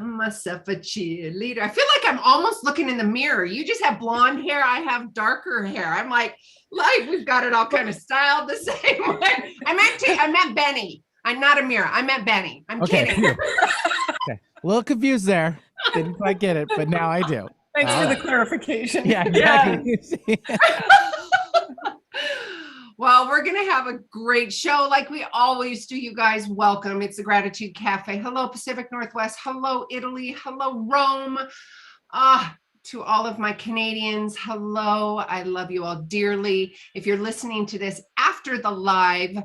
myself a cheerleader. I feel like I'm almost looking in the mirror. You just have blonde hair. I have darker hair. I'm like we've got it all kind of styled the same way. I meant Benny. I'm not Amirah. I meant Benny. I'm kidding. Okay. A little confused there. Didn't quite get it, but now I do. Thanks for the clarification. Yeah, exactly. Yeah. Well, we're going to have a great show like we always do. You guys, welcome. It's the Gratitude Cafe. Hello, Pacific Northwest. Hello, Italy. Hello, Rome. To all of my Canadians, hello. I love you all dearly. If you're listening to this after the live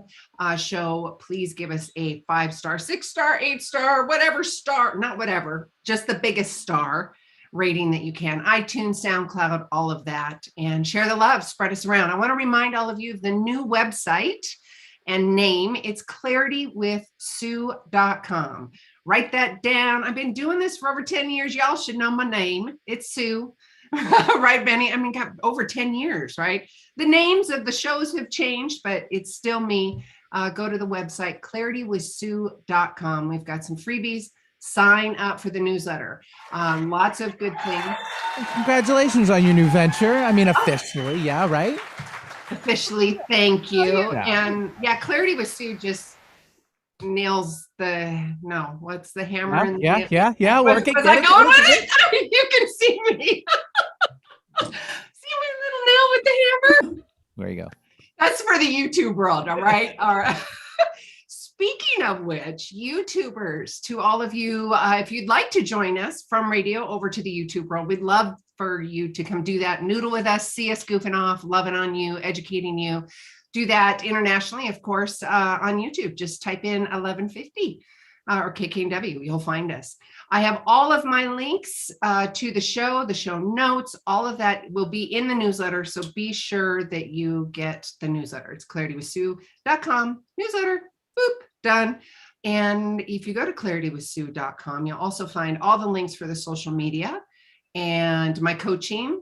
show, please give us a 5-star, 6-star, 8-star, whatever star, not whatever, just the biggest star rating that you can. iTunes, SoundCloud, all of that. And share the love, spread us around. I want to remind all of you of the new website and name. It's claritywithsue.com. Write that down. I've been doing this for over 10 years. Y'all should know my name. It's Sue. Right, Benny? I mean, got over 10 years, right? The names of the shows have changed, but it's still me. Go to the website, claritywithsue.com. We've got some freebies. Sign up for the newsletter. Lots of good things. Congratulations on your new venture. I mean, officially, yeah, right? Officially, thank you. Yeah. And yeah, Clarity with Sue just nails what's the hammer? Yeah. Work it. Was I going with it? You can see me. See my little nail with the hammer? There you go. That's for the YouTube world, all right? All right. Speaking of which, YouTubers, to all of you, if you'd like to join us from radio over to the YouTube world, we'd love for you to come do that. Noodle with us, see us goofing off, loving on you, educating you. Do that internationally, of course, on YouTube. Just type in 1150 or KKNW. You'll find us. I have all of my links to the show notes, all of that will be in the newsletter. So be sure that you get the newsletter. It's claritywithsue.com newsletter. Boop, done. And if you go to claritywithsue.com, you'll also find all the links for the social media and my coaching,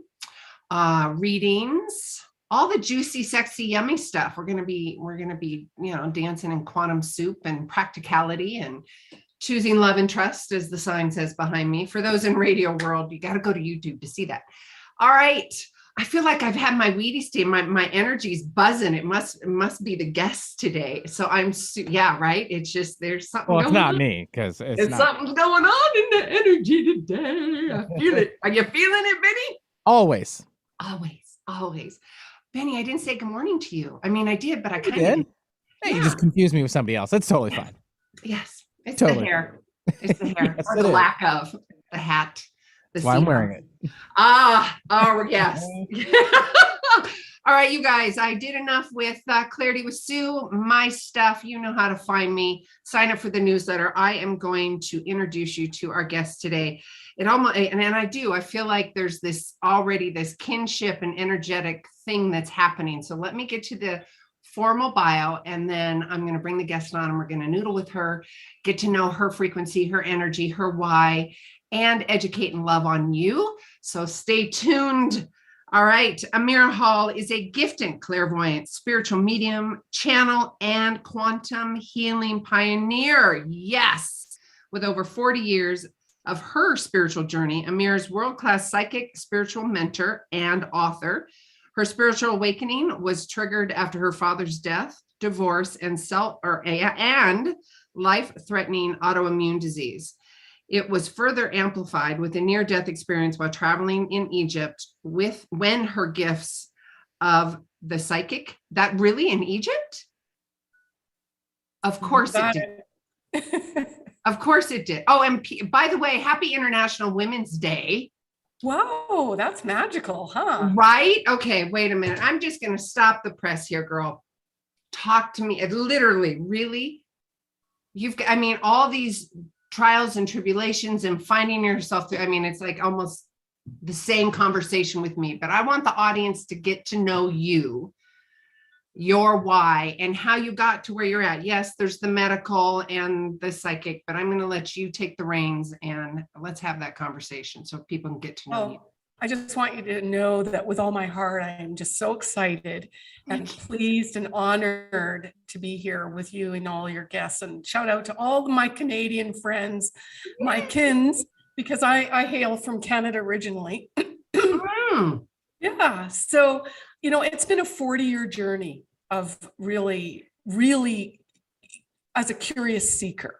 readings, all the juicy, sexy, yummy stuff. We're gonna be, dancing in quantum soup and practicality and choosing love and trust, as the sign says behind me. For those in radio world, you got to go to YouTube to see that. All right. I feel like I've had my Wheaties tea. My energy's buzzing. It must be the guests today. So right. It's just there's something. Well, it's not me because something's going on in the energy today. I feel it. Are you feeling it, Benny? Always. Benny, I didn't say good morning to you. I mean, I did, but I kind of did. Hey, you just confused me with somebody else. That's totally fine. Yes, it's totally. the hair. It's the hair, Yes, or the lack of the hat. That's why I'm wearing it. Yes. All right, you guys, I did enough with Clarity with Sue. My stuff, you know how to find me. Sign up for the newsletter. I am going to introduce you to our guest today. I feel like there's this kinship and energetic thing that's happening. So let me get to the formal bio, and then I'm going to bring the guest on and we're going to noodle with her, get to know her frequency, her energy, her why, and educate and love on you. So stay tuned. All right. Amirah Hall is a gifted clairvoyant, spiritual medium, channel, and quantum healing pioneer. Yes. With over 40 years of her spiritual journey, Amirah's world-class psychic, spiritual mentor, and author. Her spiritual awakening was triggered after her father's death, divorce, and life-threatening autoimmune disease. It was further amplified with a near-death experience while traveling in Egypt when her gifts of the psychic, that really in Egypt? Of course it did. Of course it did. Oh, and by the way, happy International Women's Day. Wow, that's magical, huh? Right? Okay, wait a minute. I'm just going to stop the press here, girl. Talk to me. Literally, really? All these trials and tribulations and finding yourself through. It's like almost the same conversation with me, but I want the audience to get to know you, your why, and how you got to where you're at. Yes, there's the medical and the psychic, but I'm going to let you take the reins and let's have that conversation so people can get to know you. I just want you to know that with all my heart, I am just so excited and pleased and honored to be here with you and all your guests. And shout out to all my Canadian friends, my kins, because I hail from Canada originally. Mm. Yeah. So, it's been a 40-year journey of really, really, as a curious seeker.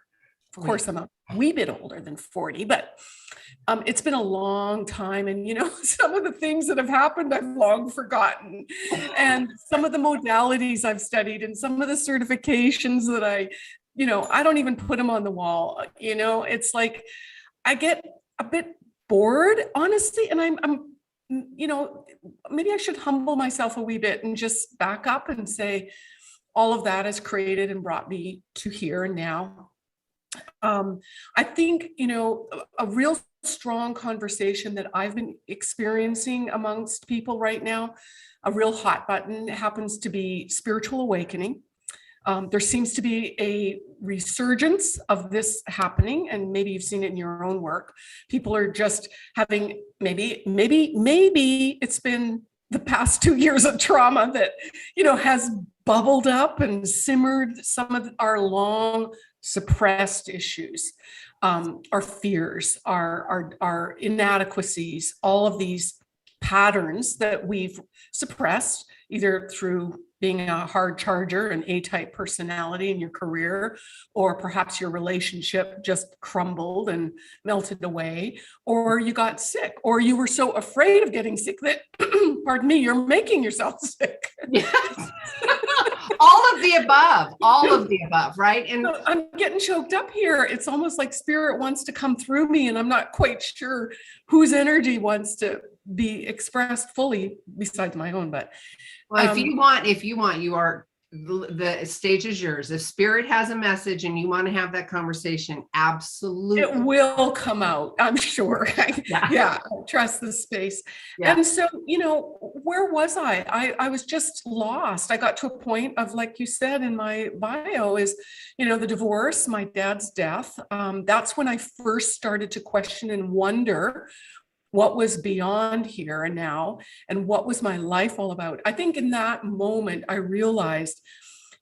Of course, I'm a wee bit older than 40, but it's been a long time. And, some of the things that have happened, I've long forgotten. And some of the modalities I've studied and some of the certifications that I don't even put them on the wall. It's like, I get a bit bored, honestly. And I'm maybe I should humble myself a wee bit and just back up and say, all of that has created and brought me to here and now. I think, a real strong conversation that I've been experiencing amongst people right now, a real hot button, happens to be spiritual awakening. There seems to be a resurgence of this happening, and maybe you've seen it in your own work. People are just having, maybe it's been the past 2 years of trauma that, has bubbled up and simmered some of our long suppressed issues, our fears, our inadequacies, all of these patterns that we've suppressed, either through being a hard charger, an A-type personality in your career, or perhaps your relationship just crumbled and melted away, or you got sick, or you were so afraid of getting sick that, pardon me, you're making yourself sick. Yes. all of the above, right? And so I'm getting choked up here. It's almost like spirit wants to come through me, and I'm not quite sure whose energy wants to be expressed fully besides my own. But well, if you want, the stage is yours. If spirit has a message and you want to have that conversation, absolutely. It will come out, I'm sure. Yeah, trust the space. Yeah. And so, where was I? I was just lost. I got to a point of, like you said in my bio, is, the divorce, my dad's death. That's when I first started to question and wonder what was beyond here and now, and what was my life all about. I think in that moment, I realized,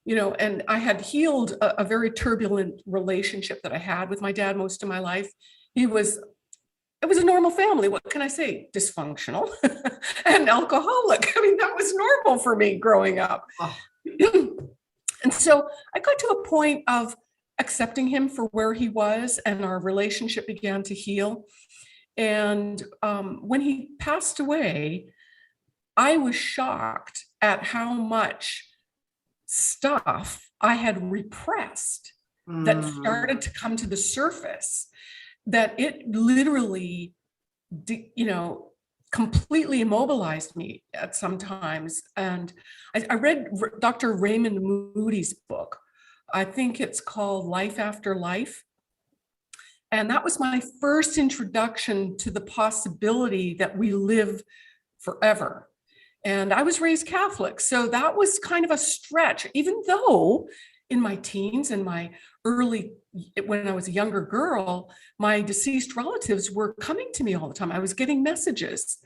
and I had healed a very turbulent relationship that I had with my dad most of my life. It was a normal family. What can I say? Dysfunctional and alcoholic. I mean, that was normal for me growing up. Oh. And so I got to a point of accepting him for where he was, and our relationship began to heal. And when he passed away, I was shocked at how much stuff I had repressed that started to come to the surface, that it literally, completely immobilized me at some times. And I read Dr. Raymond Moody's book. I think it's called Life After Life. And that was my first introduction to the possibility that we live forever. And I was raised Catholic, so that was kind of a stretch, even though in my teens and my when I was a younger girl, my deceased relatives were coming to me all the time. I was getting messages.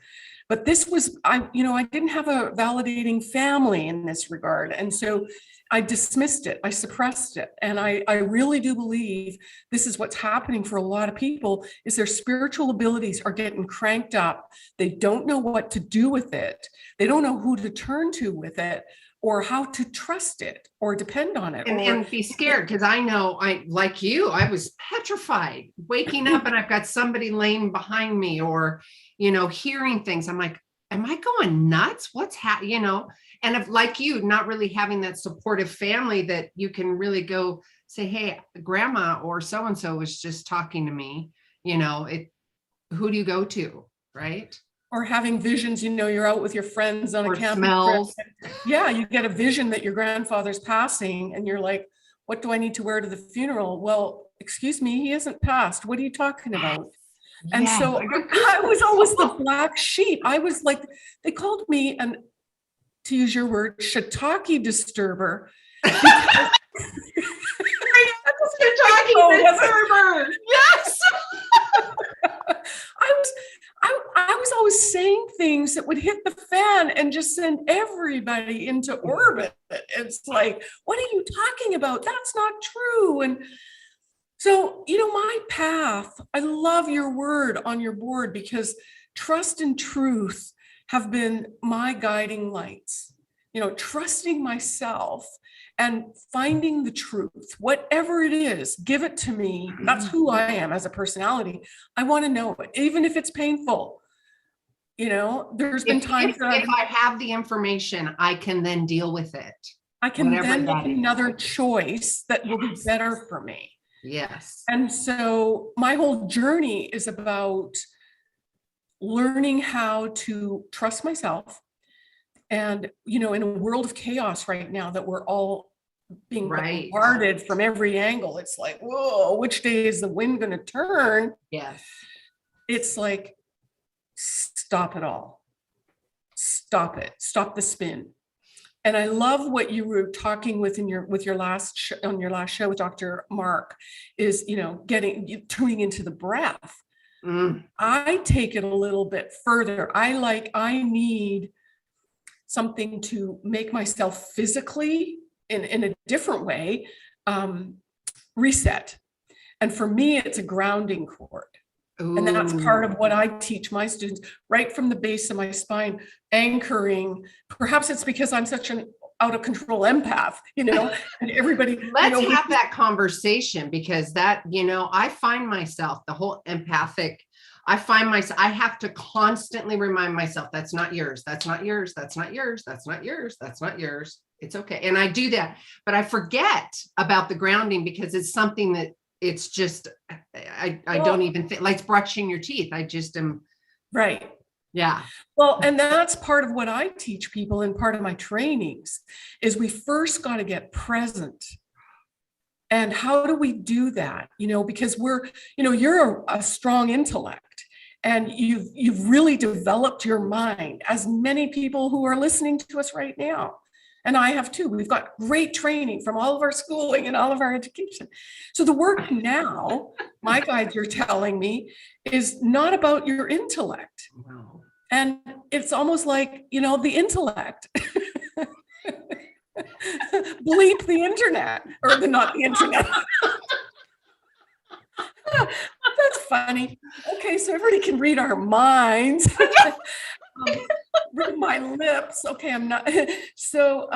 But this was, I didn't have a validating family in this regard. And so I dismissed it, I suppressed it. And I really do believe this is what's happening for a lot of people, is their spiritual abilities are getting cranked up. They don't know what to do with it. They don't know who to turn to with it, or how to trust it or depend on it. And be scared, because I know, like you, I was petrified waking up and I've got somebody laying behind me, or, hearing things. I'm like, am I going nuts? What's happening? And if, like you, not really having that supportive family that you can really go say, hey, grandma or so-and-so was just talking to me, who do you go to? Right. Or having visions, you're out with your friends on a camping smells. trip. Yeah, you get a vision that your grandfather's passing, and you're like, what do I need to wear to the funeral? Well, excuse me, he hasn't passed. What are you talking about? And so I was always the black sheep. I was like, they called me, and to use your word, shiitake disturber. Shiitake disturber. Yes. I was always saying things that would hit the fan and just send everybody into orbit. It's like, what are you talking about? That's not true. And so, my path, I love your word on your board, because trust and truth have been my guiding lights. Trusting myself and finding the truth, whatever it is, give it to me. That's who I am as a personality. I want to know it, even if it's painful. There's been times that if I have the information, I can then deal with it. I can then make another choice that will be better for me. Yes. And so my whole journey is about learning how to trust myself. And, in a world of chaos right now that we're all being bombarded from every angle, it's like, whoa, which day is the wind going to turn? Yes. It's like, stop it all. Stop it. Stop the spin. And I love what you were talking with your last show with Dr. Mark is, tuning into the breath. I take it a little bit further. I need something to make myself physically in a different way reset. And for me, it's a grounding cord. Ooh. And that's part of what I teach my students, right from the base of my spine, anchoring. Perhaps it's because I'm such an out of control empath, and everybody. Let's have that conversation, because that, I find myself, the whole empathic, I have to constantly remind myself, that's not yours. That's not yours. That's not yours. That's not yours. That's not yours. It's okay. And I do that, but I forget about the grounding, because it's something that it's just, I don't even think, like brushing your teeth. I just am. Right. Yeah. Well, and that's part of what I teach people in part of my trainings is we first got to get present. And how do we do that? Because you're a strong intellect and you've really developed your mind, as many people who are listening to us right now. And I have too. We've got great training from all of our schooling and all of our education. So the work now, my guides are telling me, is not about your intellect. Wow. And it's almost like, the intellect. Bleep the internet, or not the internet. That's funny. Okay, so everybody can read our minds. Read my lips. Okay, I'm not. So,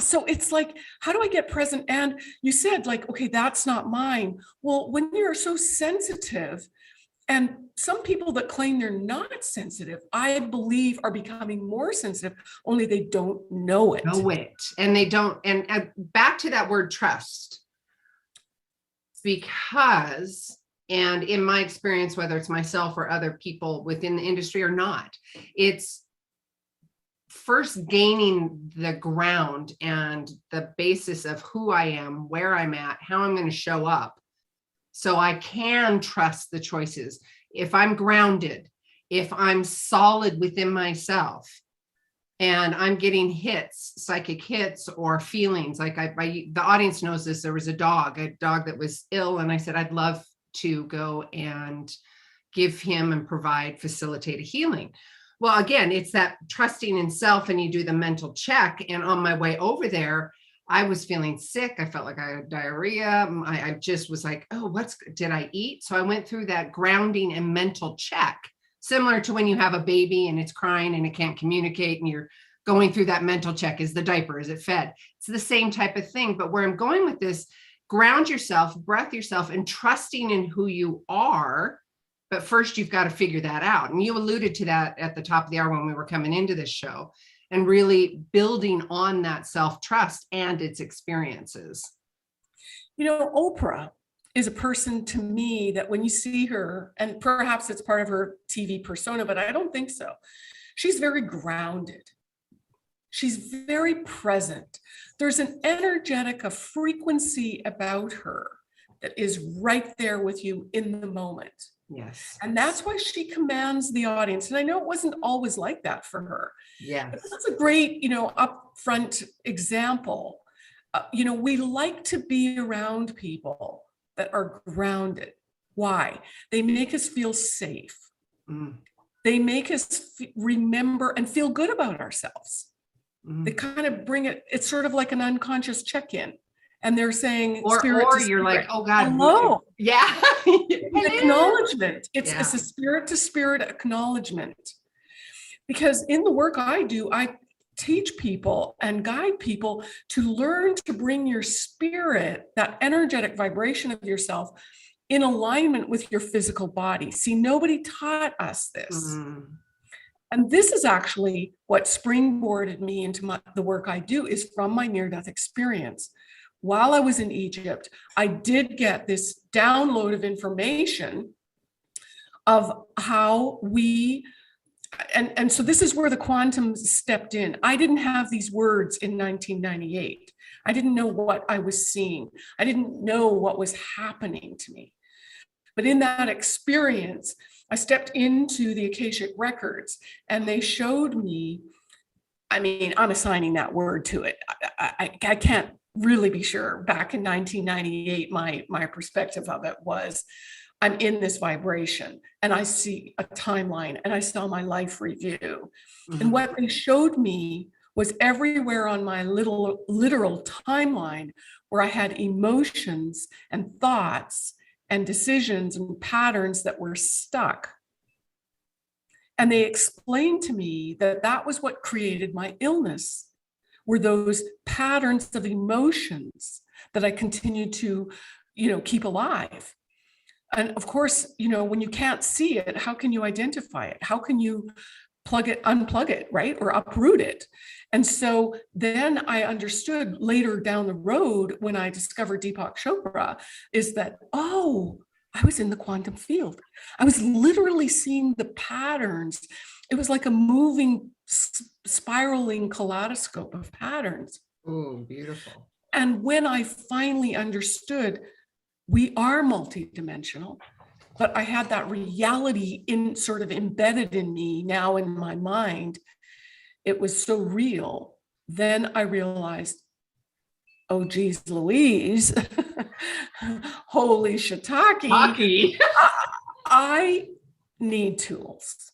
so it's like, how do I get present? And you said, like, okay, that's not mine. Well, when you're so sensitive, and some people that claim they're not sensitive, I believe, are becoming more sensitive, only they don't know it. And they don't. And back to that word trust, because, and in my experience, whether it's myself or other people within the industry or not, it's first gaining the ground and the basis of who I am, where I'm at, how I'm going to show up, so I can trust the choices. If I'm grounded, if I'm solid within myself, and I'm getting hits, psychic hits or feelings, like the audience knows this, there was a dog that was ill, and I said, I'd love to go and give him and facilitate a healing. Well, again, it's that trusting in self, and you do the mental check. And on my way over there, I was feeling sick. I felt like I had diarrhea. I just was like, oh, did I eat? So I went through that grounding and mental check, similar to when you have a baby and it's crying and it can't communicate, and you're going through that mental check. Is the diaper, is it fed? It's the same type of thing. But where I'm going with this, ground yourself, breath yourself, and trusting in who you are. But first, you've got to figure that out. And you alluded to that at the top of the hour when we were coming into this show, and really building on that self-trust and its experiences. Oprah is a person to me that when you see her, and perhaps it's part of her TV persona, but I don't think so. She's very grounded. She's very present. There's an energetic, a frequency about her that is right there with you in the moment. Yes. And that's why she commands the audience. And I know it wasn't always like that for her. Yeah. That's a great, upfront example. We like to be around people that are grounded. Why? They make us feel safe. they make us remember and feel good about ourselves. They kind of bring it, it's sort of like an unconscious check-in. And they're saying, or you're like, oh God, hello. Yeah. An acknowledgement. It's a spirit to spirit acknowledgement. Because in the work I do, I teach people and guide people to learn to bring your spirit, that energetic vibration of yourself, in alignment with your physical body. See, nobody taught us this. And this is actually what springboarded me into the work I do, is from my near-death experience. While I was in Egypt, I did get this download of information of how we, and so this is where the quantum stepped in. I didn't have these words in 1998. I didn't know what I was seeing. I didn't know what was happening to me. But in that experience, I stepped into the Akashic records and they showed me, I mean, I'm assigning that word to it. I can't really be sure. Back in 1998, my perspective of it was, I'm in this vibration and I see a timeline and I saw my life review. And what they showed me was everywhere on my literal timeline where I had emotions and thoughts and decisions and patterns that were stuck. And they explained to me that that was what created my illness, were those patterns of emotions that I continued to, keep alive. And of course, when you can't see it, how can you identify it? How can you unplug it, right? Or uproot it? And so then I understood later down the road when I discovered Deepak Chopra, is that, oh, I was in the quantum field. I was literally seeing the patterns. It was like a moving, spiraling kaleidoscope of patterns. Oh, beautiful. And when I finally understood we are multidimensional, but I had that reality sort of embedded in me now in my mind, it was so real. Then I realized, oh, geez, Louise, holy shiitake, I need tools.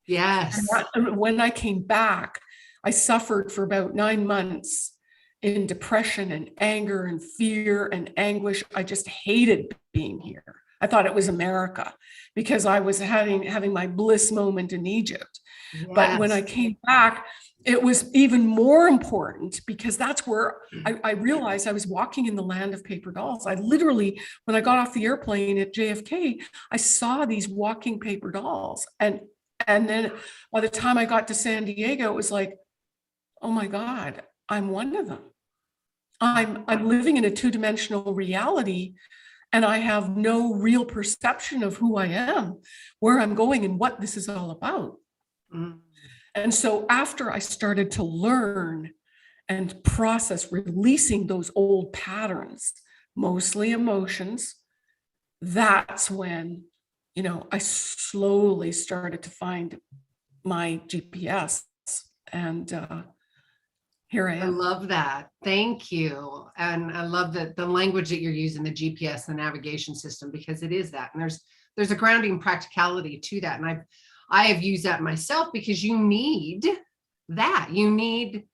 Yes. And when I came back, I suffered for about 9 months in depression and anger and fear and anguish. I just hated being here. I thought it was America because I was having my bliss moment in Egypt. Yes. But when I came back, it was even more important because that's where I realized I was walking in the land of paper dolls. I literally, when I got off the airplane at JFK, I saw these walking paper dolls. And then by the time I got to San Diego, it was like, oh my God, I'm one of them. I'm living in a two-dimensional reality and I have no real perception of who I am, where I'm going and what this is all about. And so after I started to learn and process releasing those old patterns, mostly emotions, that's when, I slowly started to find my GPS. And here I am. I love that. Thank you. And I love the language that you're using, the GPS, the navigation system, because it is that. And there's a grounding practicality to that. And I have used that myself because you need that. You need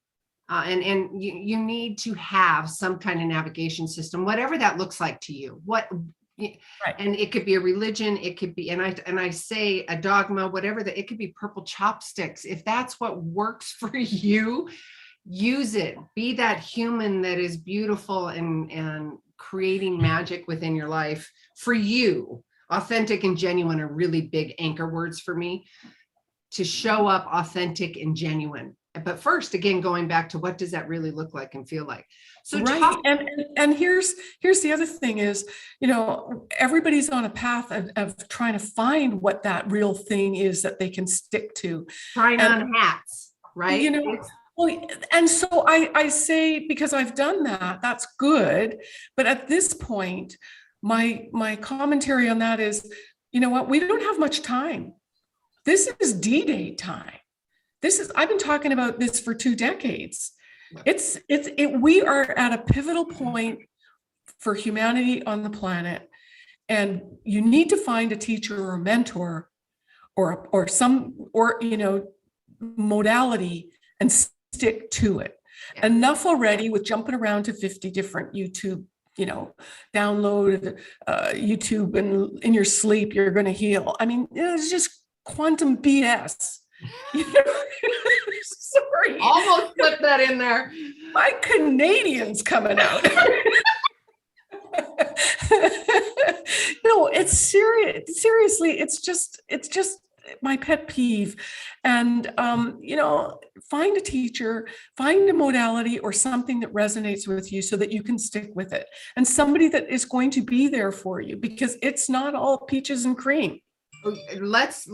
and you need to have some kind of navigation system, whatever that looks like to you. Right. And it could be a religion, it could be, and I say a dogma, whatever that, it could be purple chopsticks. If that's what works for you, use it. Be that human that is beautiful and creating magic within your life for you. Authentic and genuine are really big anchor words for me, to show up authentic and genuine. But first, again, going back to what does that really look like and feel like? So right. And here's the other thing is, everybody's on a path of trying to find what that real thing is that they can stick to. Trying on hats, right? Well, and so I say, because I've done that, that's good. But at this point, my commentary on that is, we don't have much time. This is D-Day time. I've been talking about this for 2 decades. We are at a pivotal point for humanity on the planet. And you need to find a teacher or a mentor modality and stick to it. Yeah. Enough already with jumping around to 50 different YouTube, download YouTube and in your sleep, you're going to heal. I mean, it's just quantum BS. Sorry. Almost put that in there. My Canadian's coming out. No, it's serious. Seriously, it's just my pet peeve. And, find a teacher, find a modality or something that resonates with you so that you can stick with it. And somebody that is going to be there for you, because it's not all peaches and cream. Let's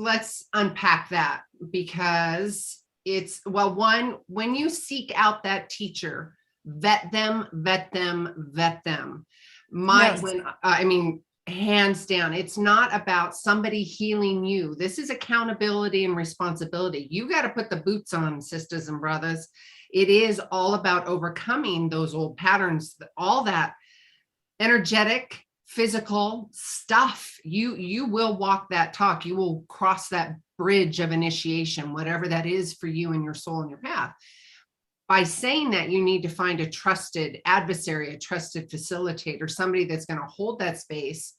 unpack that, because it's, well, one, when you seek out that teacher, vet them. Yes. Hands down, it's not about somebody healing you. This is accountability and responsibility. You got to put the boots on, sisters and brothers. It is all about overcoming those old patterns, all that energetic, physical stuff. You will walk that talk. You will cross that bridge of initiation, whatever that is for you and your soul and your path. By saying that, you need to find a trusted adversary, a trusted facilitator, somebody that's going to hold that space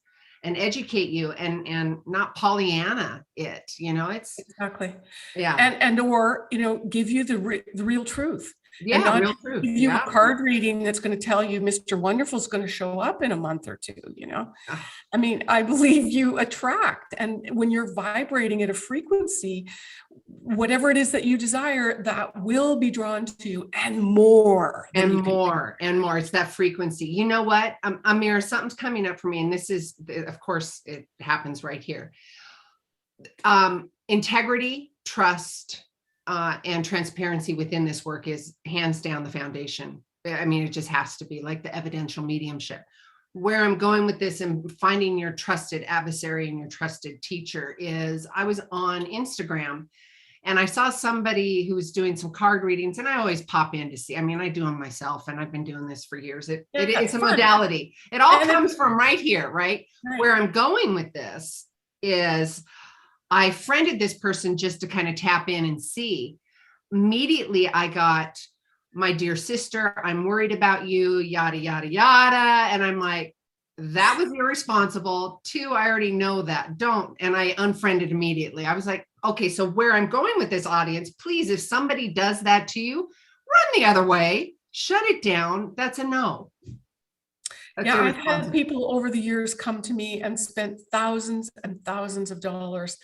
and educate you and not Pollyanna it, it's Exactly. yeah. Or give you the real truth. Yeah, and not real truth. give you Yeah. a card reading that's going to tell you Mr. Wonderful's going to show up in a month or two, I mean, I believe you attract, and when you're vibrating at a frequency, whatever it is that you desire, that will be drawn to you, and more. And more. It's that frequency. You know what, Amirah, something's coming up for me, and this is, of course, it happens right here. Integrity, trust, and transparency within this work is hands down the foundation. I mean, it just has to be, like the evidential mediumship. Where I'm going with this and finding your trusted adversary and your trusted teacher is, I was on Instagram and I saw somebody who was doing some card readings, and I always pop in to see. I mean, I do them myself, and I've been doing this for years. It's a modality. It all comes from right here, right? Where I'm going with this is, I friended this person just to kind of tap in and see. Immediately, I got, my dear sister, I'm worried about you, yada, yada, yada. And I'm like, that was irresponsible. 2, I already know that. Don't. And I unfriended immediately. I was like, okay, so where I'm going with this audience, please, if somebody does that to you, run the other way, shut it down. That's a no. Yeah, I've had people over the years come to me and spent thousands and thousands of dollars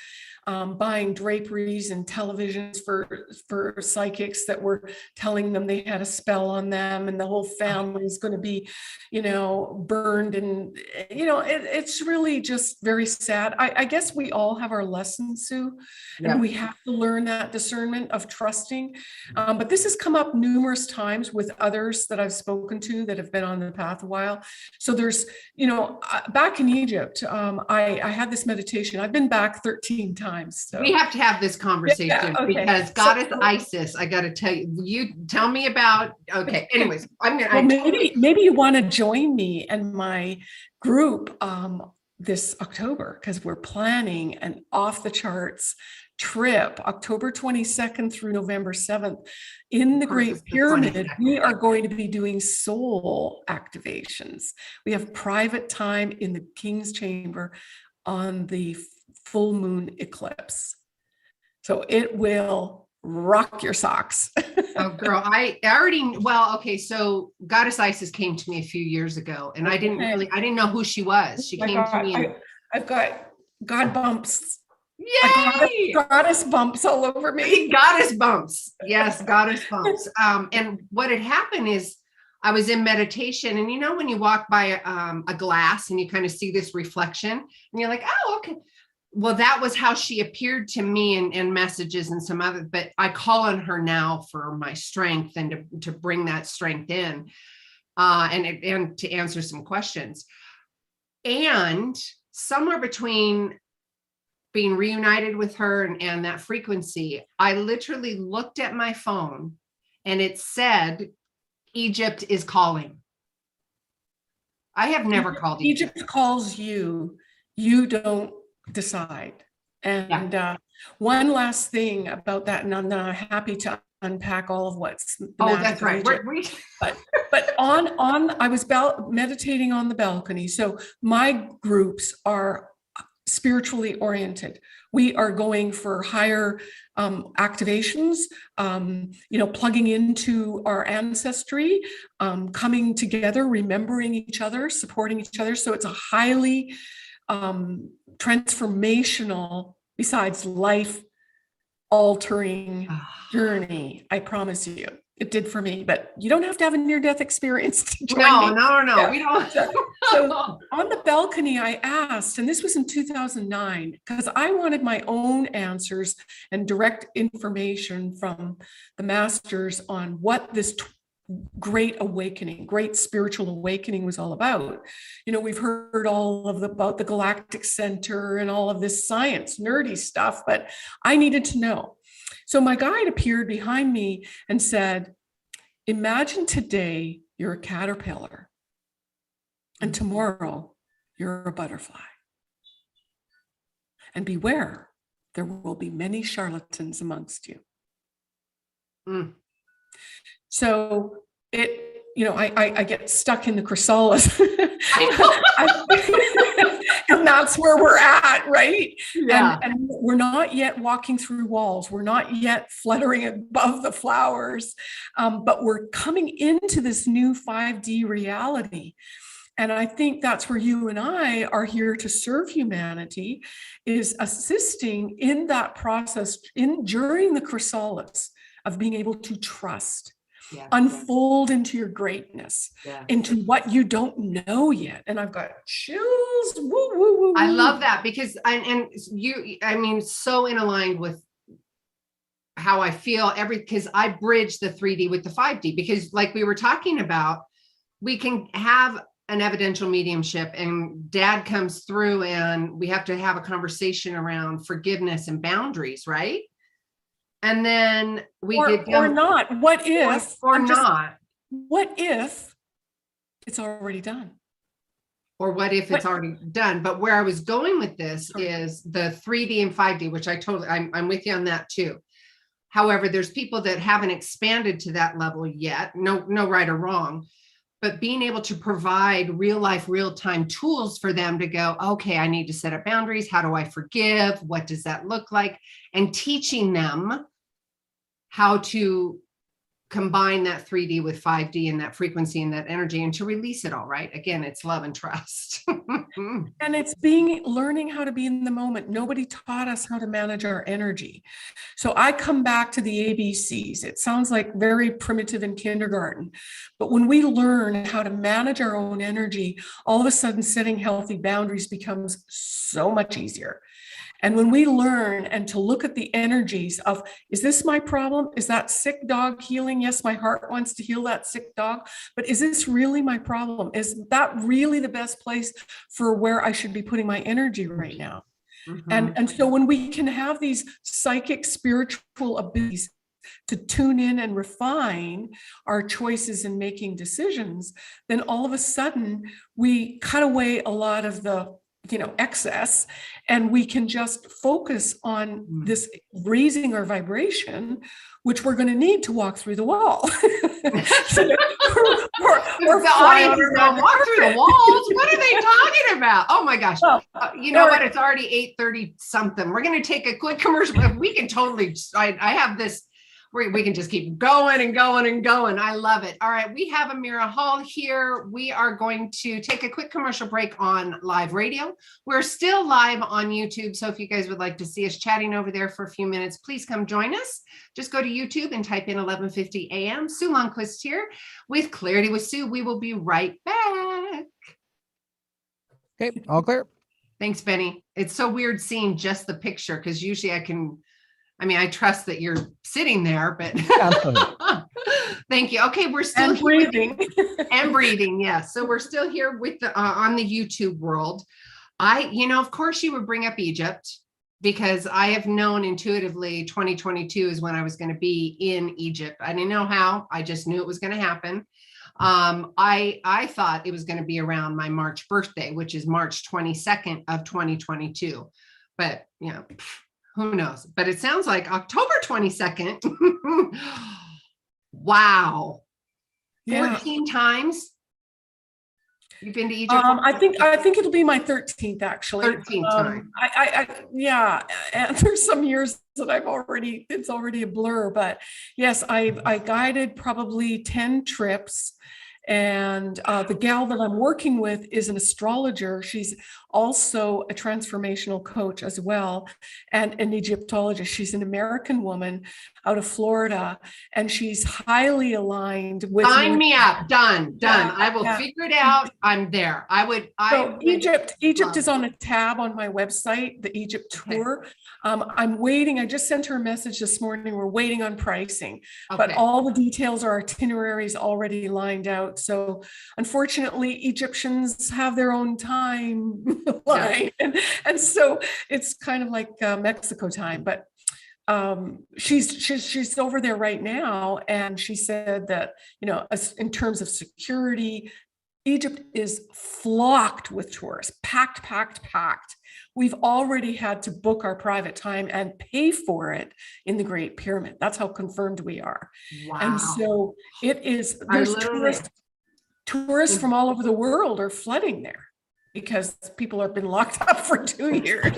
buying draperies and televisions for psychics that were telling them they had a spell on them and the whole family is going to be, burned. And, it's really just very sad. I guess we all have our lessons, Sue, and we have to learn that discernment of trusting. But this has come up numerous times with others that I've spoken to that have been on the path a while. So there's, back in Egypt, I had this meditation. I've been back 13 times. So. We have to have this conversation because Goddess Isis, I got to tell you, you tell me about, okay. Anyways, maybe you want to join me and my group this October, because we're planning an off the charts trip, October 22nd through November 7th in the Great Pyramid. We are going to be doing soul activations. We have private time in the King's Chamber on the full moon eclipse. So it will rock your socks. Oh, girl, I already, well, okay. So Goddess Isis came to me a few years ago, and I didn't know who she was. She came to me. I've got God bumps. Yay! Goddess bumps all over me. Goddess bumps. Yes, goddess bumps. And what had happened is, I was in meditation, and when you walk by a glass and you kind of see this reflection, and you're like, oh, okay. Well, that was how she appeared to me in messages and some other, but I call on her now for my strength and to bring that strength in and to answer some questions. And somewhere between being reunited with her and that frequency, I literally looked at my phone and it said, Egypt is calling. I have never called Egypt. Egypt calls you. You don't decide. And One last thing about that, and I'm happy to unpack all of what's the Oh, magic that's of right. Egypt. But I was meditating on the balcony. So my groups are spiritually oriented. We are going for higher activations, plugging into our ancestry, coming together, remembering each other, supporting each other. So it's a highly transformational, besides life altering journey. I promise you. It did for me, but you don't have to have a near-death experience to join me. No. Yeah. We don't. So on the balcony, I asked, and this was in 2009, because I wanted my own answers and direct information from the masters on what this great awakening, great spiritual awakening was all about. We've heard about the galactic center and all of this science, nerdy stuff, but I needed to know. So my guide appeared behind me and said, imagine today you're a caterpillar and tomorrow you're a butterfly. And beware, there will be many charlatans amongst you. Mm. So I get stuck in the chrysalis. And that's where we're at, right? Yeah. And we're not yet walking through walls. We're not yet fluttering above the flowers, but we're coming into this new 5D reality. And I think that's where you and I are here to serve humanity, is assisting in that process during the chrysalis of being able to trust. Yeah, unfold into your greatness, into what you don't know yet. And I've got chills. Woo, woo, woo, woo. I love that, because so in aligned with how I feel because I bridge the 3D with the 5D, because like we were talking about, we can have an evidential mediumship and dad comes through and we have to have a conversation around forgiveness and boundaries, right? And then or not. What if what if it's already done? Or what if it's already done? But where I was going with this is the 3D and 5D, which I'm with you on that too. However, there's people that haven't expanded to that level yet. No right or wrong, but being able to provide real life, real time tools for them to go, okay, I need to set up boundaries. How do I forgive? What does that look like? And teaching them how to combine that 3D with 5D and that frequency and that energy, and to release it all, right? Again, it's love and trust. And it's learning how to be in the moment. Nobody taught us how to manage our energy. So I come back to the ABCs. It sounds like very primitive in kindergarten, but when we learn how to manage our own energy, all of a sudden setting healthy boundaries becomes so much easier. And when we learn and to look at the energies of, is this my problem? Is that sick dog healing? Yes, my heart wants to heal that sick dog, but is this really my problem? Is that really the best place for where I should be putting my energy right now? Mm-hmm. And so when we can have these psychic, spiritual abilities to tune in and refine our choices in making decisions, then all of a sudden we cut away a lot of the excess, and we can just focus on this raising our vibration, which we're going to need to walk through the wall. Walk through the walls. What are they talking about? Oh my gosh. You know what? It's already 8:30 something. We're going to take a quick commercial. We can totally, I have this, we can just keep going and going and going. I love it. All right. We have Amirah Hall here. We are going to take a quick commercial break on live radio. We're still live on YouTube. So if you guys would like to see us chatting over there for a few minutes, please come join us. Just go to YouTube and type in 1150 AM. Sue Lundquist here with Clarity with Sue. We will be right back. Okay. All clear. Thanks, Benny. It's so weird seeing just the picture, because usually I trust that you're sitting there, but thank you. Okay, we're still and breathing. And breathing. Yes. So we're still here with on the YouTube world. Of course you would bring up Egypt, because I have known intuitively 2022 is when I was going to be in Egypt. I didn't know how, I just knew it was going to happen. I thought it was going to be around my March birthday, which is March 22nd of 2022, but who knows? But it sounds like October 22nd. Wow. Yeah. 14 times. You've been to Egypt? I think it'll be my 13th actually. 13th time. Yeah, and there's some years that it's already a blur, but yes, I guided probably 10 trips. And the gal that I'm working with is an astrologer. She's also a transformational coach as well, and an Egyptologist. She's an American woman out of Florida, and she's highly aligned with. Sign me up. Done. Yeah, I will figure it out. I'm there. Egypt is on a tab on my website, the Egypt tour. I'm waiting. I just sent her a message this morning. We're waiting on pricing, but all the details, our itineraries already lined out. So unfortunately, Egyptians have their own time line. And so it's kind of like Mexico time, but she's over there right now. And she said that, in terms of security, Egypt is flocked with tourists, packed. We've already had to book our private time and pay for it in the Great Pyramid. That's how confirmed we are. Wow. And so there's tourists from all over the world are flooding there because people have been locked up for 2 years.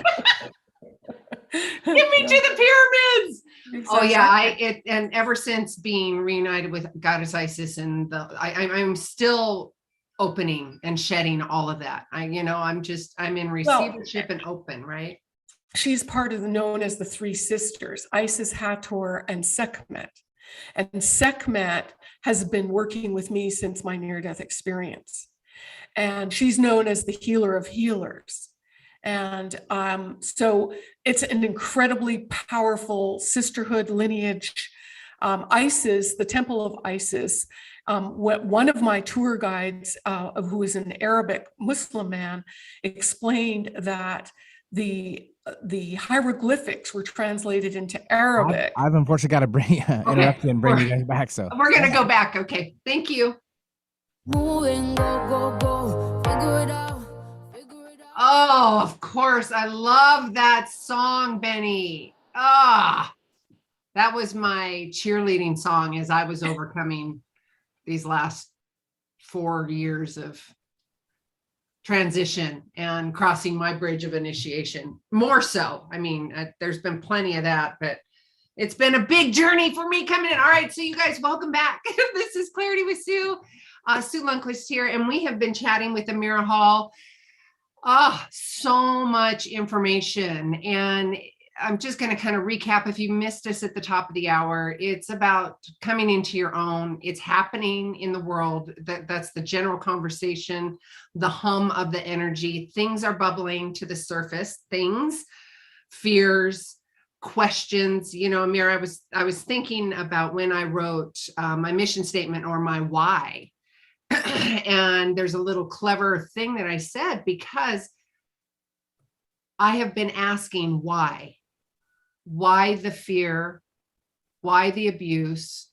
Get me to the pyramids. Exactly. Oh yeah, and ever since being reunited with Goddess Isis, and I'm still opening and shedding all of that. I'm in receivership and open, right? She's part of known as the three sisters, Isis, Hathor, and Sekhmet. And Sekhmet has been working with me since my near-death experience. And she's known as the healer of healers. And so it's an incredibly powerful sisterhood lineage. Isis, the Temple of Isis, one of my tour guides, who is an Arabic Muslim man, explained that the hieroglyphics were translated into Arabic. I've unfortunately got to interrupt you and bring you guys back. So we're going to go back. Okay. Thank you. Moving, go, figure it out. Oh, of course. I love that song, Benny. That was my cheerleading song as I was overcoming these last 4 years of transition and crossing my bridge of initiation. More so. I mean, there's been plenty of that, but it's been a big journey for me coming in. All right. So you guys, welcome back. This is Clarity with Sue. Sue Lundquist here, and we have been chatting with Amirah Hall. So much information. And I'm just going to kind of recap. If you missed us at the top of the hour, it's about coming into your own. It's happening in the world. That's the general conversation, the hum of the energy. Things are bubbling to the surface. Things, fears, questions. Amirah, I was thinking about when I wrote my mission statement or my why. And there's a little clever thing that I said, because I have been asking why the fear, why the abuse,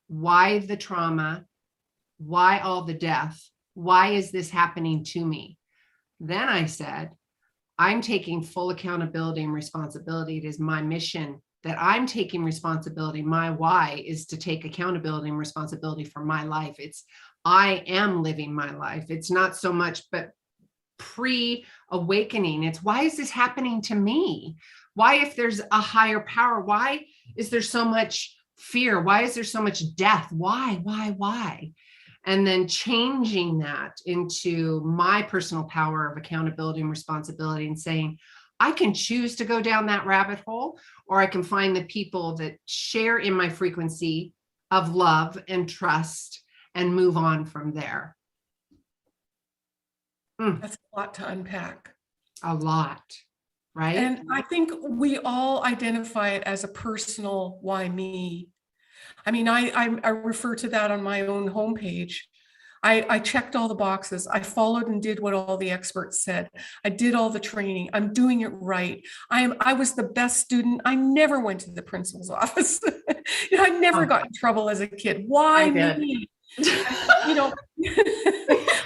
why the trauma, why all the death, why is this happening to me? Then I said, I'm taking full accountability and responsibility. It is my mission that I'm taking responsibility. My why is to take accountability and responsibility for my life. I am living my life. It's not so much, but pre-awakening. It's why is this happening to me? Why, if there's a higher power, why is there so much fear? Why is there so much death? Why? And then changing that into my personal power of accountability and responsibility and saying, I can choose to go down that rabbit hole, or I can find the people that share in my frequency of love and trust and move on from there. That's a lot to unpack. A lot, right? And I think we all identify it as a personal why me. I mean, I refer to that on my own homepage. I checked all the boxes. I followed and did what all the experts said. I did all the training. I'm doing it right. I was the best student. I never went to the principal's office. I never got in trouble as a kid. Why me?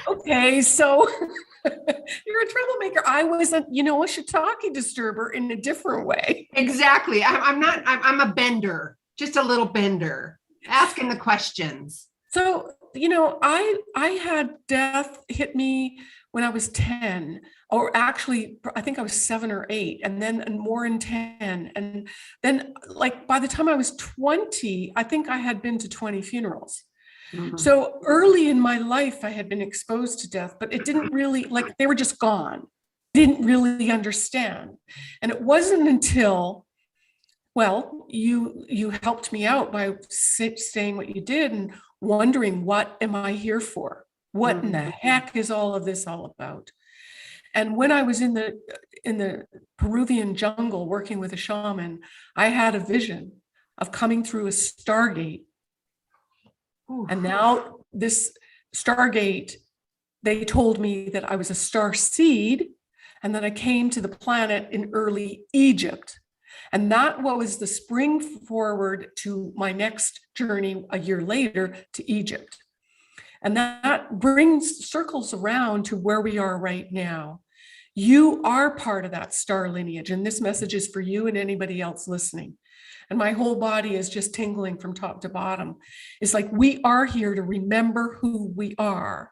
Okay, so You're a troublemaker. I was a shiitake disturber in a different way. Exactly. I'm a bender, just a little bender, asking the questions. So, I had death hit me when I was 10, or actually, I think I was 7 or 8, and then more in 10. And then, like, by the time I was 20, I think I had been to 20 funerals. Mm-hmm. So early in my life, I had been exposed to death, but it didn't really, like, they were just gone. Didn't really understand. And it wasn't until, well, you helped me out by saying what you did and wondering, what am I here for? What in the heck is all of this all about? And when I was in the Peruvian jungle working with a shaman, I had a vision of coming through a stargate. And now this stargate, they told me that I was a star seed and that I came to the planet in early Egypt. And that was the spring forward to my next journey a year later to Egypt. And that circles around to where we are right now. You are part of that star lineage. And this message is for you and anybody else listening. And my whole body is just tingling from top to bottom. It's like, we are here to remember who we are.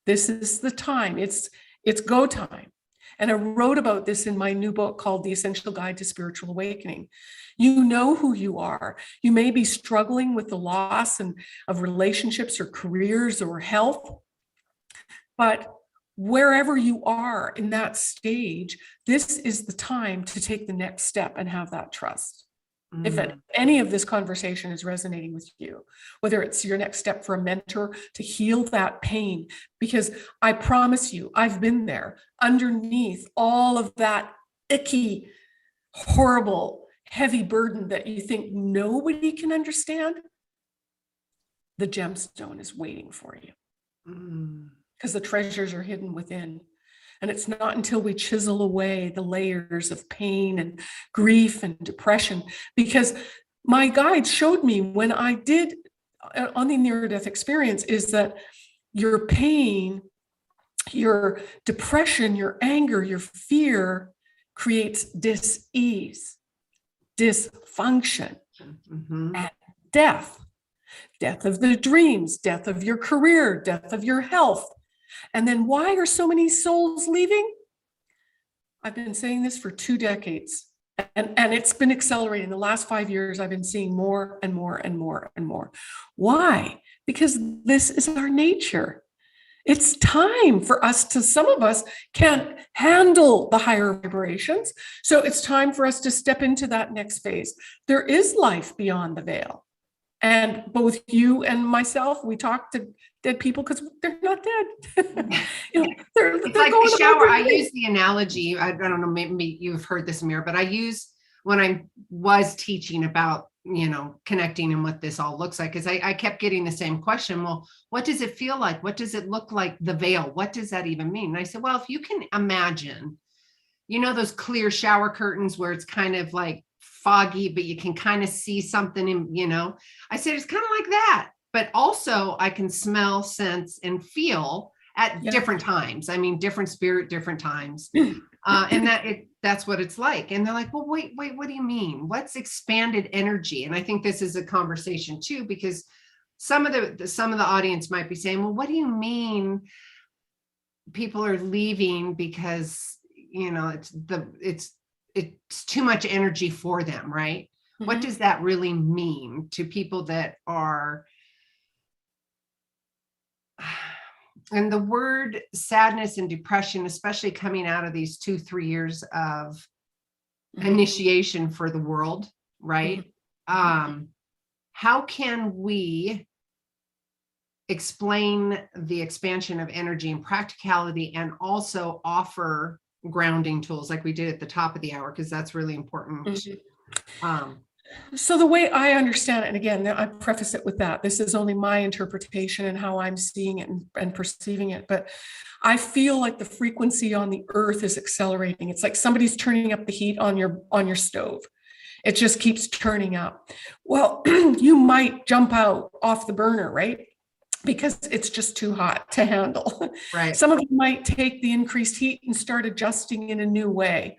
This is the time. It's go time. And I wrote about this in my new book called The Essential Guide to Spiritual Awakening. You know who you are. You may be struggling with the loss of relationships or careers or health, but wherever you are in that stage, this is the time to take the next step and have that trust. If any of this conversation is resonating with you, whether it's your next step for a mentor to heal that pain, because I promise you, I've been there underneath all of that icky, horrible, heavy burden that you think nobody can understand. The gemstone is waiting for you because the treasures are hidden within. And it's not until we chisel away the layers of pain and grief and depression, because my guide showed me when I did on the near-death experience is that your pain, your depression, your anger, your fear creates dis-ease, dysfunction, and death of the dreams, death of your career, death of your health. And then why are so many souls leaving? I've been saying this for 2 decades, and it's been accelerating. The last 5 years, I've been seeing more and more and more and more. Why? Because this is our nature. It's time for us to, some of us can't handle the higher vibrations. So it's time for us to step into that next phase. There is life beyond the veil. And both you and myself, we talk to dead people because they're not dead. They're like the shower. I use the analogy. I don't know, maybe you've heard this, Amirah, but I use when I was teaching about, connecting and what this all looks like, because I kept getting the same question. Well, what does it feel like? What does it look like? The veil, what does that even mean? And I said, well, if you can imagine, those clear shower curtains where it's kind of like foggy, but you can kind of see something in, I said, it's kind of like that, but also I can smell, sense, and feel at different times. I mean, different spirit, different times. And that's what it's like. And they're like, well, wait, what do you mean? What's expanded energy? And I think this is a conversation too, because some of the audience might be saying, well, what do you mean people are leaving because, it's too much energy for them, right? Mm-hmm. What does that really mean to people that are, and the word sadness and depression, especially coming out of these 2-3 years of initiation for the world, right? How can we explain the expansion of energy and practicality and also offer grounding tools like we did at the top of the hour, because that's really important. So the way I understand it, and again, I preface it with that, this is only my interpretation and how I'm seeing it and perceiving it, but I feel like the frequency on the earth is accelerating. It's like somebody's turning up the heat on your stove. It just keeps turning up. Well, you might jump out off the burner, right? because it's just too hot to handle. Right. Some of you might take the increased heat and start adjusting in a new way.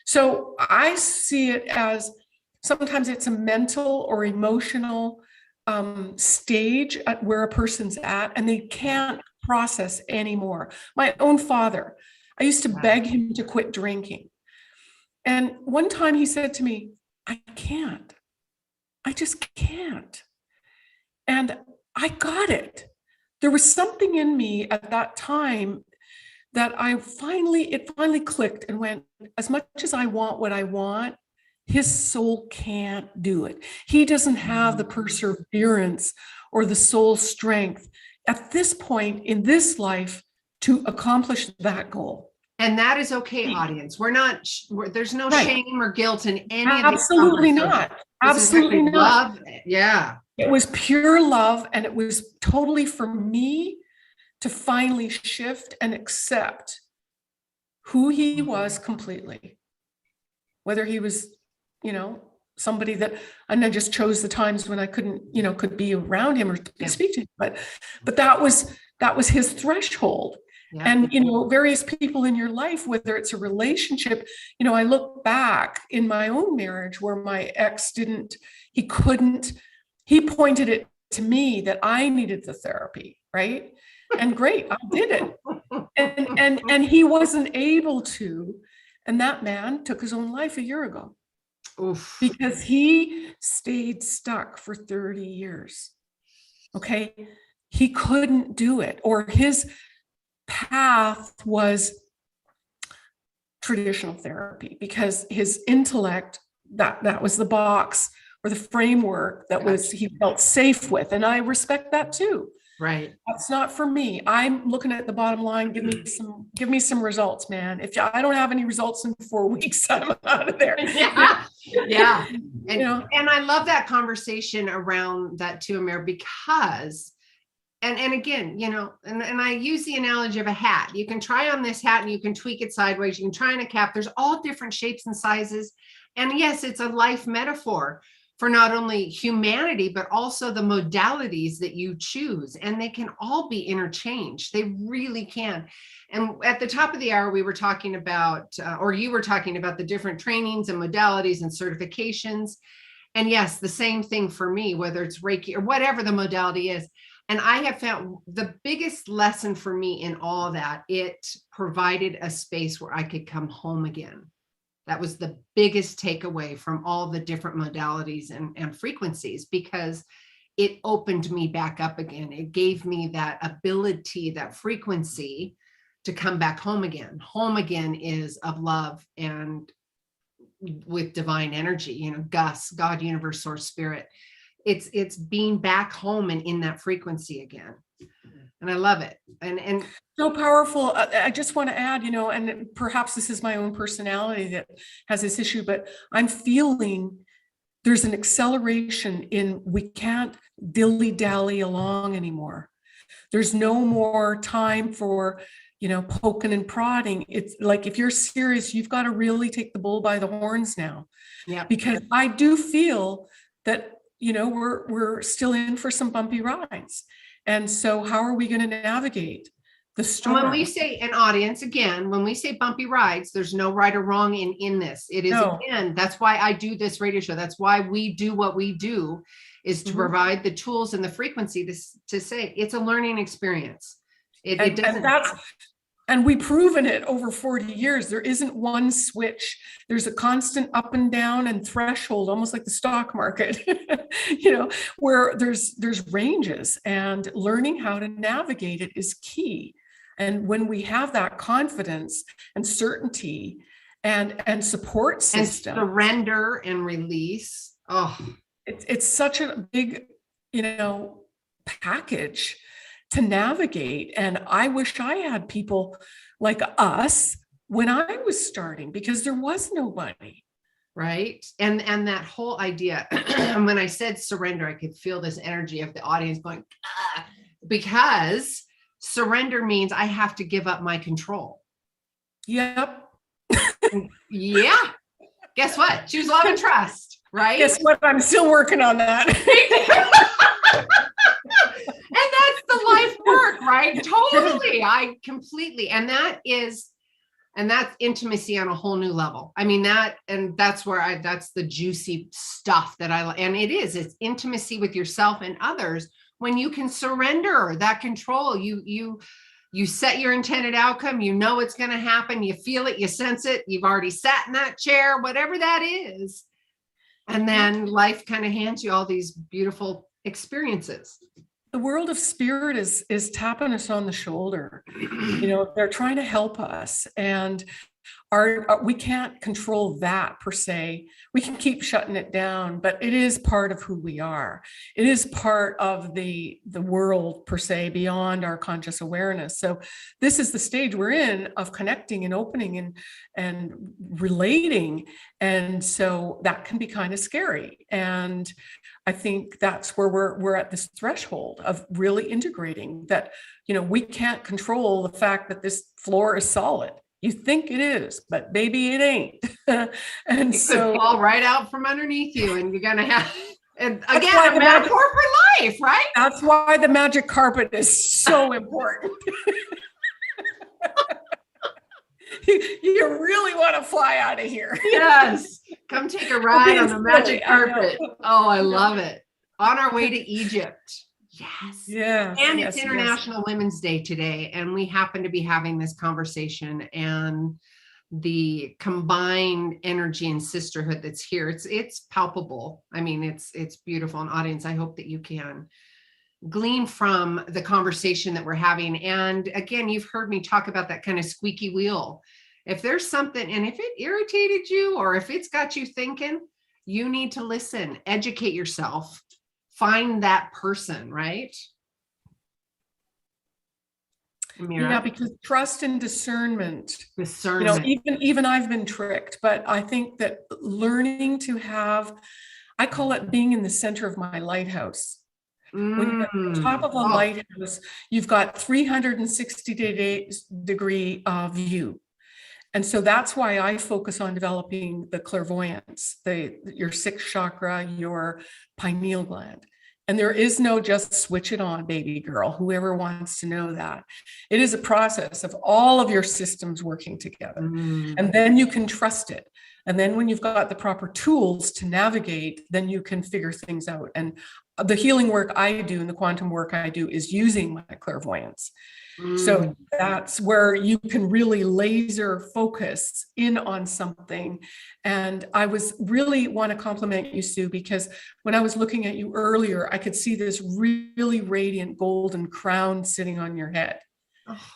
So I see it as sometimes it's a mental or emotional stage at where a person's at, and they can't process anymore. My own father, I used to beg him to quit drinking. And one time he said to me, I can't. I just can't. And I got it. There was something in me at that time that it finally clicked and went, as much as I want what I want, his soul can't do it. He doesn't have the perseverance or the soul strength at this point in this life to accomplish that goal. And that is okay, audience. There's no shame or guilt in any of these. Absolutely not. Absolutely not. Love. Yeah. It was pure love, and it was totally for me to finally shift and accept who he was completely. Whether he was, somebody that, and I just chose the times when I couldn't, could be around him or speak to him, but that was his threshold. Yeah. And, various people in your life, whether it's a relationship, I look back in my own marriage where my ex he pointed it to me that I needed the therapy, right? And great, I did it. And he wasn't able to, and that man took his own life a year ago. Oof. Because he stayed stuck for 30 years. Okay. He couldn't do it, or his path was traditional therapy because his intellect, that was the box or the framework that he felt safe with. And I respect that too. Right. That's not for me. I'm looking at the bottom line. Give me some results, man. If I don't have any results in 4 weeks, I'm out of there. Yeah. Yeah. And I love that conversation around that too, Amirah, because and again, and I use the analogy of a hat. You can try on this hat and you can tweak it sideways. You can try on a cap. There's all different shapes and sizes. And yes, it's a life metaphor for not only humanity, but also the modalities that you choose. And they can all be interchanged. They really can. And at the top of the hour, we were talking about, or you were talking about the different trainings and modalities and certifications. And yes, the same thing for me, whether it's Reiki or whatever the modality is. And I have found the biggest lesson for me in all that, it provided a space where I could come home again. That was the biggest takeaway from all the different modalities and frequencies, because it opened me back up again. It gave me that ability, that frequency to come back home again. Home again is of love and with divine energy, Gus, God, universe, source, spirit. It's being back home and in that frequency again. And I love it. And so powerful. I just want to add, and perhaps this is my own personality that has this issue, but I'm feeling there's an acceleration in, we can't dilly-dally along anymore. There's no more time for, poking and prodding. It's like, if you're serious, you've got to really take the bull by the horns now. Yeah. Because I do feel that, we're still in for some bumpy rides. And so how are we going to navigate the storm? When we say an audience, again, when we say bumpy rides, there's no right or wrong in this. It is, again, that's why I do this radio show. That's why we do what we do, is to provide the tools and the frequency to say it's a learning experience. It doesn't. And we've proven it over 40 years. There isn't one switch. There's a constant up and down and threshold, almost like the stock market, where there's ranges, and learning how to navigate it is key. And when we have that confidence and certainty and support system, and surrender and release, it's such a big, package to navigate. And I wish I had people like us when I was starting, because there was nobody. Right. And that whole idea, when I said surrender, I could feel this energy of the audience going, because surrender means I have to give up my control. Yep. Yeah. Guess what? Choose love and trust, right? Guess what? I'm still working on that. And that's the right? Totally. I completely, and that's intimacy on a whole new level. I mean, that's the juicy stuff that and it's intimacy with yourself and others when you can surrender that control. You set your intended outcome, you know it's going to happen, you feel it, you sense it, you've already sat in that chair, whatever that is. And then life kind of hands you all these beautiful experiences. The world of spirit is tapping us on the shoulder. They're trying to help us, and we can't control that per se. We can keep shutting it down, but it is part of who we are. It is part of the world per se, beyond our conscious awareness. So this is the stage we're in of connecting and opening and relating. And so that can be kind of scary. And I think that's where we're at this threshold of really integrating that, we can't control the fact that this floor is solid. You think it is, but baby, it ain't. And so could fall right out from underneath you, and you're gonna have, and again, a metaphor for life, right? That's why the magic carpet is so important. You really want to fly out of here. Yes, come take a ride on the magic carpet. Oh, I love it. On our way to Egypt. Yes. Yeah. And it's International Women's Day today, and we happen to be having this conversation, and the combined energy and sisterhood that's here, it's palpable. I mean, it's beautiful. And audience, I hope that you can glean from the conversation that we're having. And again, you've heard me talk about that kind of squeaky wheel. If there's something, and if it irritated you, or if it's got you thinking, you need to listen, educate yourself, find that person, right? Amirah? Yeah, because trust and discernment. Discernment. Even I've been tricked, but I think that learning to have, I call it being in the center of my lighthouse. When you're at the top of a lighthouse, you've got 360-degree view. And so that's why I focus on developing the clairvoyance, your sixth chakra, your pineal gland. And there is no just switch it on, baby girl, whoever wants to know that. It is a process of all of your systems working together. And then you can trust it. And then when you've got the proper tools to navigate, then you can figure things out. And the healing work I do and the quantum work I do is using my clairvoyance. So that's where you can really laser focus in on something. And I really want to compliment you, Sue, because when I was looking at you earlier, I could see this really radiant golden crown sitting on your head.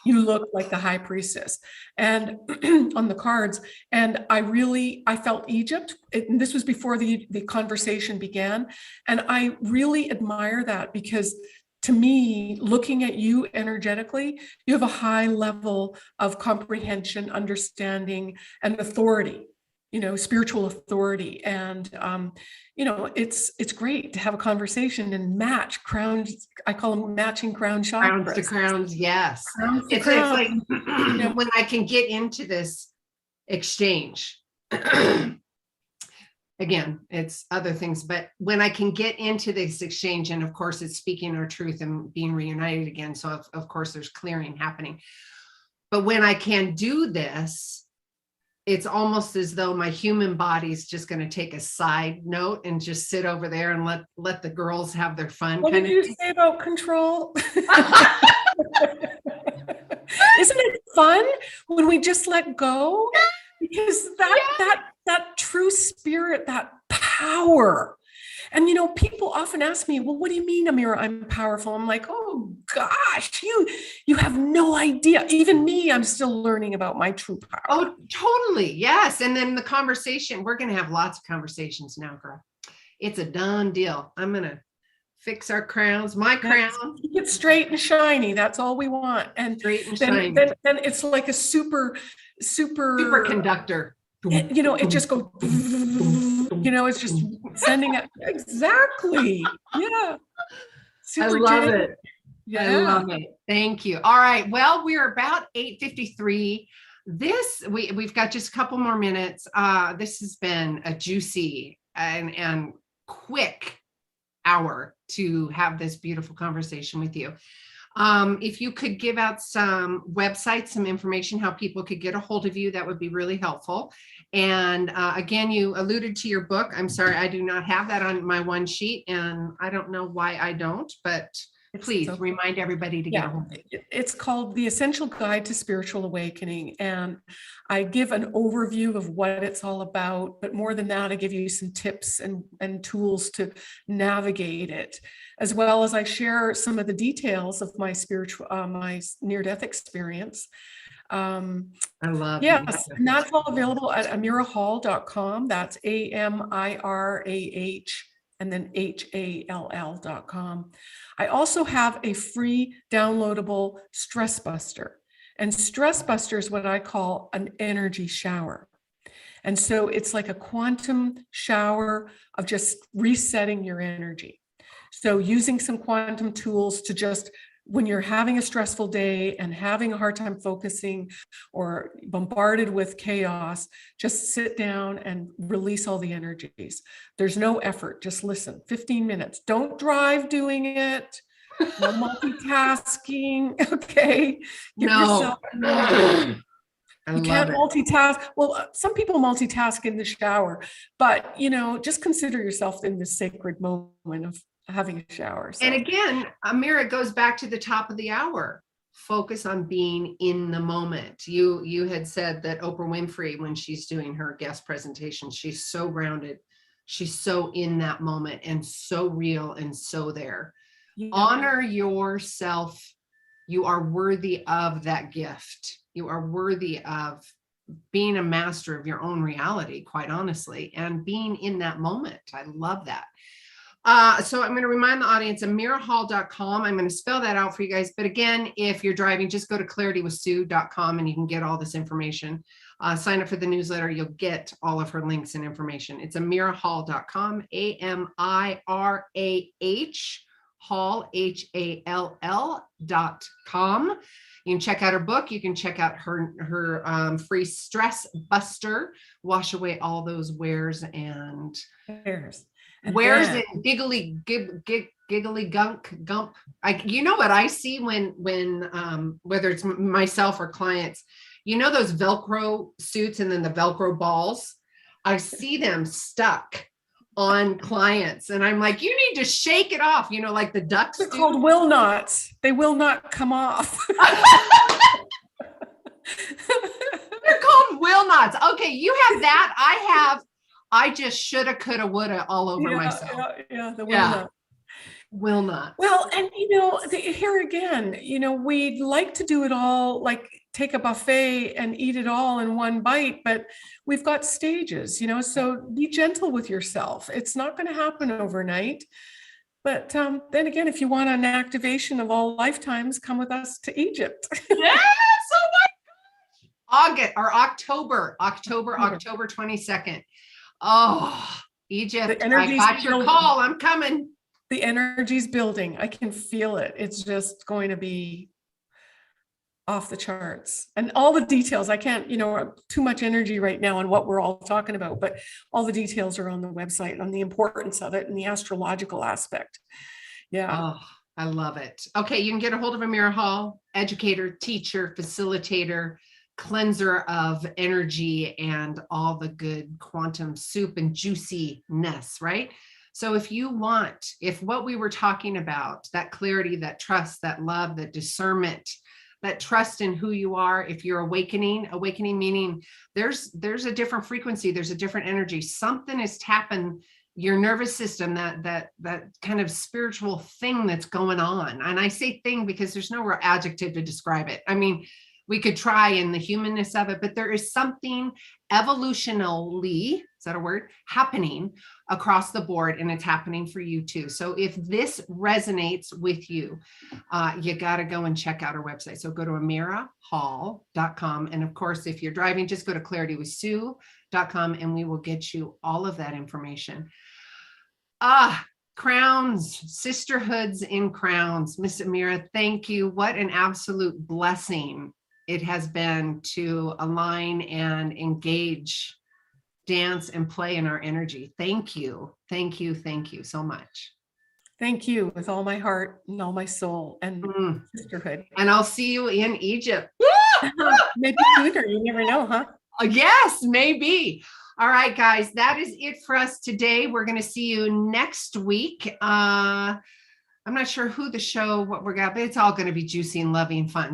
You look like the high priestess, and on the cards. And I felt Egypt. And this was before the conversation began. And I really admire that, because to me, looking at you energetically, you have a high level of comprehension, understanding, and authority, spiritual authority. And, it's great to have a conversation and match crowns. I call them matching crown chakras. Crowns to crowns, yes. Crowns to It's crowns. like when I can get into this exchange, again, it's other things, but when I can get into this exchange, and of course it's speaking our truth and being reunited again. So of course there's clearing happening. But when I can do this, it's almost as though my human body's just going to take a side note and just sit over there and let the girls have their fun. What did you say about control? Isn't it fun when we just let go? Because that true spirit, that power. And people often ask me, well, what do you mean, Amirah, I'm powerful? I'm like, oh gosh, you have no idea. Even me, I'm still learning about my true power. Oh, totally. Yes. And then the conversation, we're going to have lots of conversations now, girl. It's a done deal. I'm going to fix our crowns, my crown. Keep it straight and shiny. That's all we want. And straight and then, shiny. Then it's like a superconductor. It just goes, it's just sending it. Exactly. Yeah. I love it. Yeah. I love it. Thank you. All right. Well, we're about 8:53. We've got just a couple more minutes. This has been a juicy and quick hour to have this beautiful conversation with you. If you could give out some websites, some information, how people could get a hold of you, that would be really helpful. And again, you alluded to your book. I'm sorry, I do not have that on my one sheet, and I don't know why I don't, but please remind everybody to get a hold of it. It's called The Essential Guide to Spiritual Awakening. And I give an overview of what it's all about, but more than that, I give you some tips and tools to navigate it, as well as I share some of the details of my my near-death experience. I love yes, and that's all available at amirahhall.com. That's AMIRAH and then HALL.com. I also have a free downloadable stress buster. And stress buster is what I call an energy shower. And so it's like a quantum shower of just resetting your energy. So using some quantum tools to just, when you're having a stressful day and having a hard time focusing or bombarded with chaos, just sit down and release all the energies. There's no effort, just listen. 15 minutes. Don't drive doing it. No multitasking. Okay. Give yourself a moment. You can't multitask. Well, some people multitask in the shower, but just consider yourself in the sacred moment of having a shower. So. And again, Amirah, goes back to the top of the hour. Focus on being in the moment. You had said that Oprah Winfrey, when she's doing her guest presentation, she's so grounded. She's so in that moment and so real and so there. Yeah. Honor yourself. You are worthy of that gift. You are worthy of being a master of your own reality, quite honestly, and being in that moment. I love that. So I'm going to remind the audience, amirahhall.com. I'm going to spell that out for you guys. But again, if you're driving, just go to claritywithsue.com and you can get all this information. Sign up for the newsletter. You'll get all of her links and information. It's amirahhall.com, AMIRAH, Hall, HALL.com. You can check out her book. You can check out her free stress buster, wash away all those wares and giggly gump. You know what I see when whether it's myself or clients, those Velcro suits and then the Velcro balls, I see them stuck on clients and I'm like, you need to shake it off, like the ducks. They're called will nots. They will not come off. They're called will nots. Okay, you have that. I just shoulda, coulda, woulda all over myself. The will not. Will not. Well, and here again, we'd like to do it all, like take a buffet and eat it all in one bite, but we've got stages, so be gentle with yourself. It's not going to happen overnight. But then again, if you want an activation of all lifetimes, come with us to Egypt. Yes, oh my gosh. October 22nd. Oh, Egypt. I got your call. I'm coming. The energy's building. I can feel it. It's just going to be off the charts. And all the details, I can't, too much energy right now on what we're all talking about, but all the details are on the website on the importance of it and the astrological aspect. Yeah. Oh, I love it. Okay. You can get a hold of Amirah Hall, educator, teacher, facilitator, cleanser of energy and all the good quantum soup and juiciness, right? So if what we were talking about, that clarity, that trust, that love, that discernment, that trust in who you are, if you're awakening meaning there's a different frequency, there's a different energy, something is tapping your nervous system, that kind of spiritual thing that's going on. And I say thing because there's no real adjective to describe it. I mean, we could try in the humanness of it, but there is something evolutionally, is that a word, happening across the board, and it's happening for you too. So if this resonates with you, you got to go and check out our website. So go to amirahhall.com. And of course, if you're driving, just go to claritywithsue.com and we will get you all of that information. Crowns, sisterhoods in crowns. Miss Amirah, thank you. What an absolute blessing it has been to align and engage, dance and play in our energy. Thank you. Thank you. Thank you so much. Thank you with all my heart and all my soul and Mm. sisterhood. And I'll see you in Egypt. Maybe sooner. You never know, huh? Yes, maybe. All right, guys, that is it for us today. We're going to see you next week. I'm not sure who the show, what we're got, but it's all going to be juicy and lovely and fun.